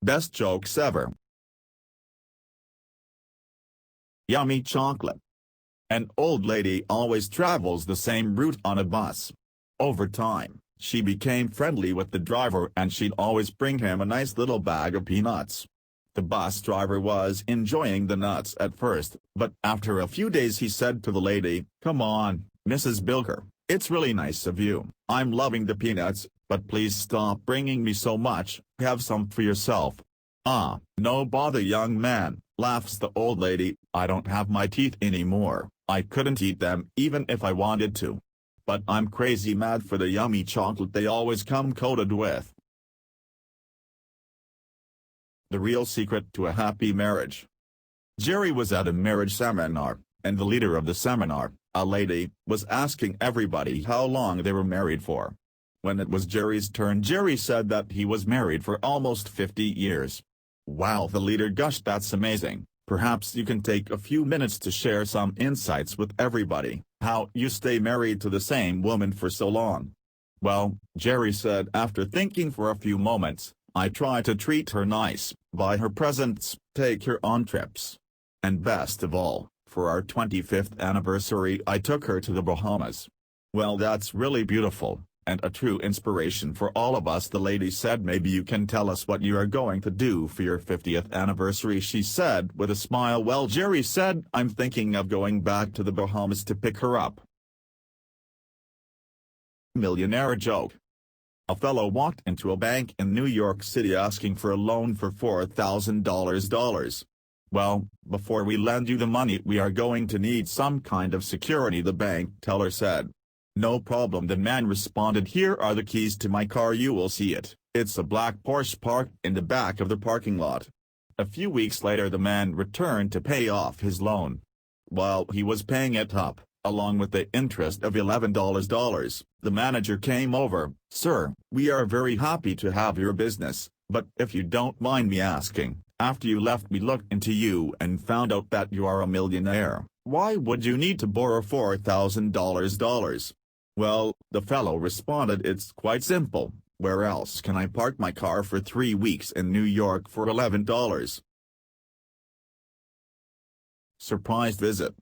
Best jokes ever. Yummy chocolate. An old lady always travels the same route on a bus. Over time, she became friendly with the driver and she'd always bring him a nice little bag of peanuts. The bus driver was enjoying the nuts at first, but after a few days he said to the lady, "Come on, Mrs. Bilker, it's really nice of you. I'm loving the peanuts, but please stop bringing me so much, have some for yourself." "Ah, no bother, young man," laughs the old lady, "I don't have my teeth anymore, I couldn't eat them even if I wanted to. But I'm crazy mad for the yummy chocolate they always come coated with." The real secret to a happy marriage. Jerry was at a marriage seminar, and the leader of the seminar, a lady, was asking everybody how long they were married for. When it was Jerry's turn, Jerry said that he was married for almost 50 years. "Wow," the leader gushed, "that's amazing. Perhaps you can take a few minutes to share some insights with everybody, how you stay married to the same woman for so long." "Well," Jerry said after thinking for a few moments, "I try to treat her nice, buy her presents, take her on trips. And best of all, for our 25th anniversary I took her to the Bahamas." "Well, that's really beautiful, and a true inspiration for all of us," the lady said. "Maybe you can tell us what you are going to do for your 50th anniversary," she said with a smile. "Well," Jerry said, "I'm thinking of going back to the Bahamas to pick her up." Millionaire joke. A fellow walked into a bank in New York City asking for a loan for $4,000. "Well, before we lend you the money we are going to need some kind of security," the bank teller said. "No problem," the man responded. "Here are the keys to my car, you will see it, it's a black Porsche parked in the back of the parking lot." A few weeks later the man returned to pay off his loan. While he was paying it up, along with the interest of $11, the manager came over. "Sir, we are very happy to have your business, but if you don't mind me asking, after you left we looked into you and found out that you are a millionaire. Why would you need to borrow $4,000? "Well," the fellow responded, "it's quite simple. Where else can I park my car for 3 weeks in New York for $11? Surprise visit.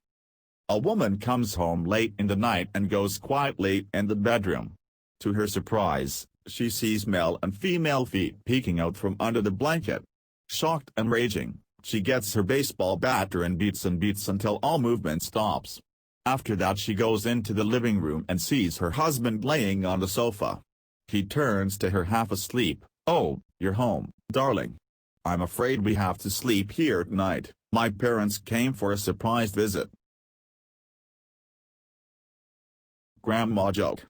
A woman comes home late in the night and goes quietly in the bedroom. To her surprise, she sees male and female feet peeking out from under the blanket. Shocked and raging, she gets her baseball bat and beats until all movement stops. After that she goes into the living room and sees her husband laying on the sofa. He turns to her half asleep. "Oh, you're home, darling. I'm afraid we have to sleep here tonight. My parents came for a surprise visit." Grandma joke.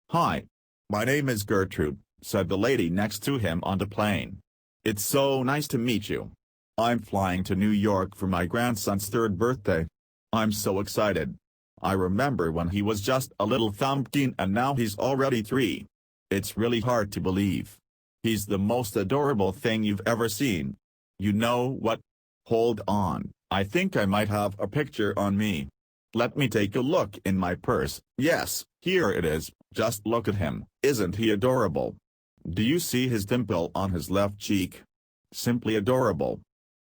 "Hi. My name is Gertrude," said the lady next to him on the plane. "It's so nice to meet you. I'm flying to New York for my grandson's 3rd birthday. I'm so excited. I remember when he was just a little thumbkin and now he's already 3. It's really hard to believe. He's the most adorable thing you've ever seen. You know what? Hold on, I think I might have a picture on me. Let me take a look in my purse. Yes, here it is. Just look at him. Isn't he adorable? Do you see his dimple on his left cheek? Simply adorable.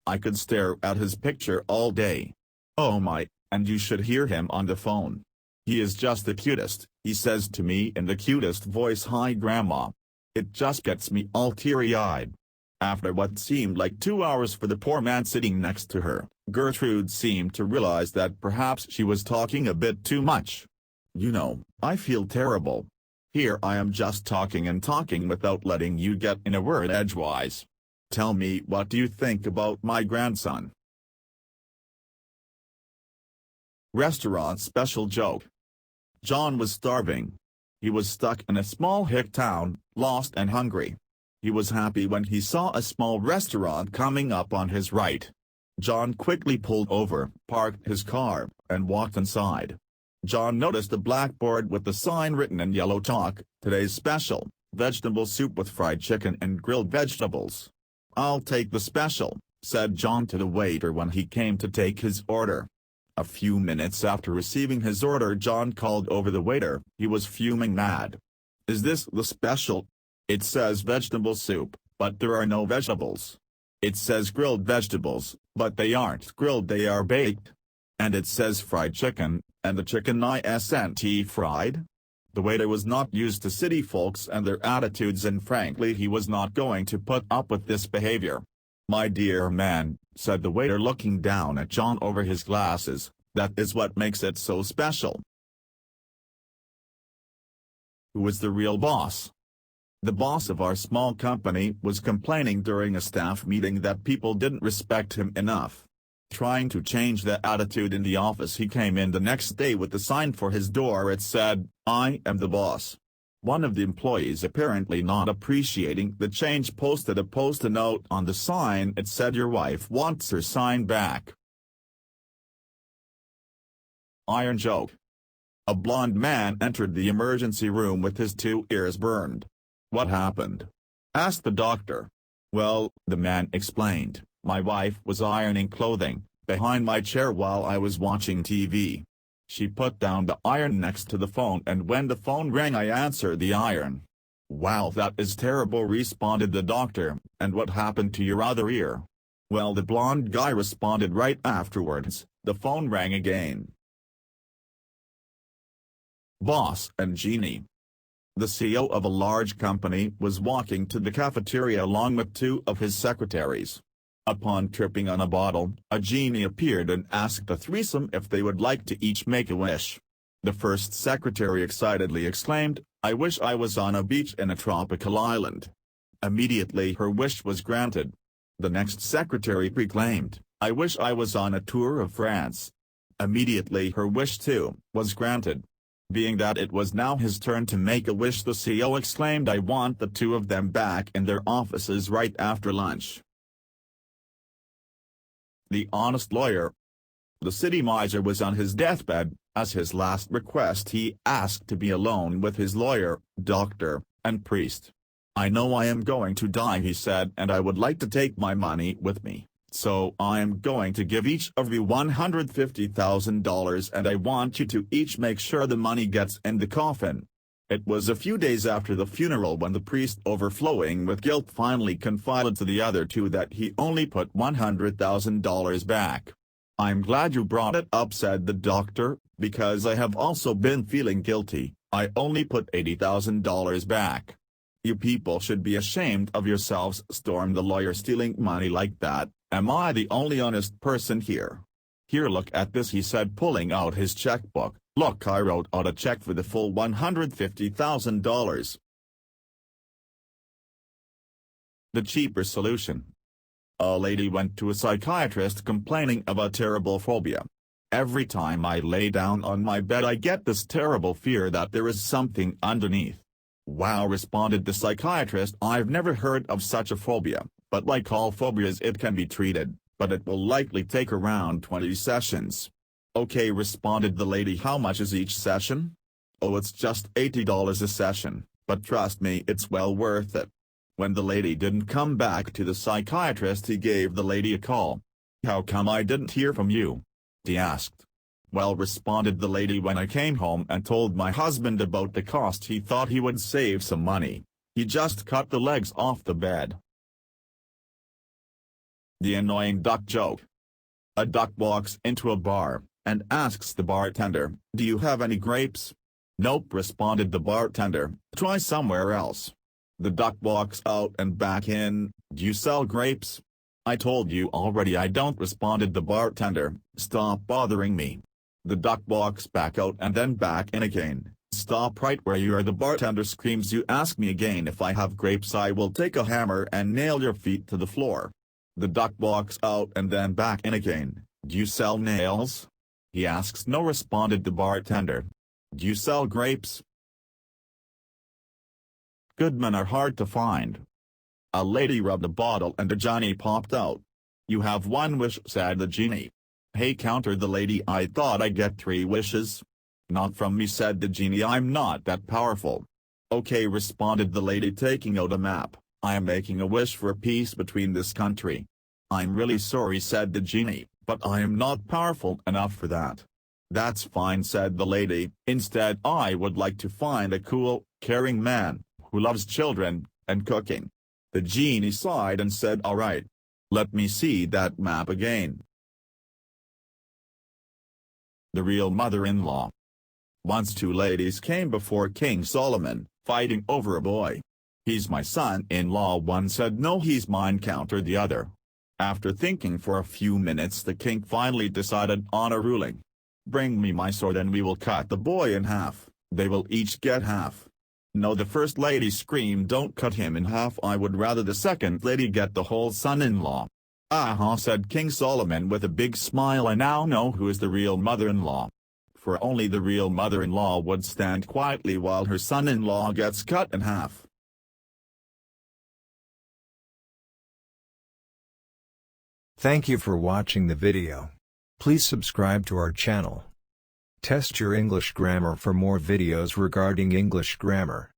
I could stare at his picture all day. Oh my, and you should hear him on the phone. He is just the cutest," he says to me in the cutest voice. "Hi Grandma." It just gets me all teary-eyed. After what seemed like 2 hours for the poor man sitting next to her, Gertrude seemed to realize that perhaps she was talking a bit too much. "You know, I feel terrible. Here I am just talking and talking without letting you get in a word edgewise. Tell me, what do you think about my grandson?" Restaurant special joke. John was starving. He was stuck in a small hick town, lost and hungry. He was happy when he saw a small restaurant coming up on his right. John quickly pulled over, parked his car, and walked inside. John noticed a blackboard with the sign written in yellow chalk, "Today's special, vegetable soup with fried chicken and grilled vegetables." "I'll take the special," said John to the waiter when he came to take his order. A few minutes after receiving his order, John called over the waiter. He was fuming mad. "Is this the special? It says vegetable soup, but there are no vegetables. It says grilled vegetables, but they aren't grilled, they are baked. And it says fried chicken, and the chicken isn't fried? The waiter was not used to city folks and their attitudes, and frankly he was not going to put up with this behavior. "My dear man," said the waiter looking down at John over his glasses, "that is what makes it so special." Who was the real boss? The boss of our small company was complaining during a staff meeting that people didn't respect him enough. Trying to change that attitude in the office, he came in the next day with a sign for his door. It said, "I am the boss." One of the employees, apparently not appreciating the change, posted a post-it note on the sign. It said, "Your wife wants her sign back." Iron joke. A blonde man entered the emergency room with his 2 ears burned. "What happened?" asked the doctor. "Well," the man explained, "my wife was ironing clothing behind my chair while I was watching TV. She put down the iron next to the phone, and when the phone rang I answered the iron." "Wow, that is terrible," responded the doctor. "And what happened to your other ear?" "Well," the blonde guy responded, "right afterwards, the phone rang again." Boss and Genie. The CEO of a large company was walking to the cafeteria along with 2 of his secretaries. Upon tripping on a bottle, a genie appeared and asked the threesome if they would like to each make a wish. The first secretary excitedly exclaimed, "I wish I was on a beach in a tropical island." Immediately her wish was granted. The next secretary proclaimed, "I wish I was on a tour of France." Immediately her wish too was granted. Being that it was now his turn to make a wish, the CEO exclaimed, "I want the 2 of them back in their offices right after lunch." The honest lawyer. The city miser was on his deathbed. As his last request he asked to be alone with his lawyer, doctor, and priest. "I know I am going to die," he said, "and I would like to take my money with me. So I am going to give each of you $150,000, and I want you to each make sure the money gets in the coffin." It was a few days after the funeral when the priest, overflowing with guilt, finally confided to the other 2 that he only put $100,000 back. "I'm glad you brought it up," said the doctor, "because I have also been feeling guilty. I only put $80,000 back." "You people should be ashamed of yourselves," stormed the lawyer, "stealing money like that. Am I the only honest person here?" "Here, look at this," he said, pulling out his checkbook. "Look, I wrote out a check for the full $150,000. The cheaper solution. A lady went to a psychiatrist complaining of a terrible phobia. "Every time I lay down on my bed I get this terrible fear that there is something underneath." "Wow," responded the psychiatrist, "I've never heard of such a phobia, but like all phobias it can be treated, but it will likely take around 20 sessions. "Okay," responded the lady, "how much is each session?" "Oh, it's just $80 a session, but trust me, it's well worth it." When the lady didn't come back to the psychiatrist, he gave the lady a call. "How come I didn't hear from you?" he asked. "Well," responded the lady, "when I came home and told my husband about the cost, he thought he would save some money. He just cut the legs off the bed." The annoying duck joke. A duck walks into a bar and asks the bartender, "Do you have any grapes?" "Nope," responded the bartender, "try somewhere else." The duck walks out and back in. "Do you sell grapes?" "I told you already I don't," responded the bartender, "stop bothering me." The duck walks back out and then back in again. "Stop right where you are," the bartender screams. "You ask me again if I have grapes, I will take a hammer and nail your feet to the floor." The duck walks out and then back in again. "Do you sell nails?" he asks. "No," responded the bartender. "Do you sell grapes?" Good men are hard to find. A lady rubbed a bottle and a genie popped out. "You have 1 wish," said the genie. "Hey," countered the lady, "I thought I'd get 3 wishes." "Not from me," said the genie, "I'm not that powerful." "Okay," responded the lady, taking out a map, "I am making a wish for peace between this country." "I'm really sorry," said the genie, "but I am not powerful enough for that." "That's fine," said the lady, "instead I would like to find a cool, caring man, who loves children, and cooking." The genie sighed and said, "All right. Let me see that map again." The real mother-in-law. Once two ladies came before King Solomon, fighting over a boy. "He's my son-in-law," one said. "No, he's mine," countered the other. After thinking for a few minutes, the king finally decided on a ruling. "Bring me my sword and we will cut the boy in half. They will each get half." "No," the first lady screamed, "don't cut him in half. I would rather the second lady get the whole son-in-law." "Aha," said King Solomon with a big smile. "I now know who is the real mother-in-law. For only the real mother-in-law would stand quietly while her son-in-law gets cut in half." Thank you for watching the video. Please subscribe to our channel. Test your English grammar for more videos regarding English grammar.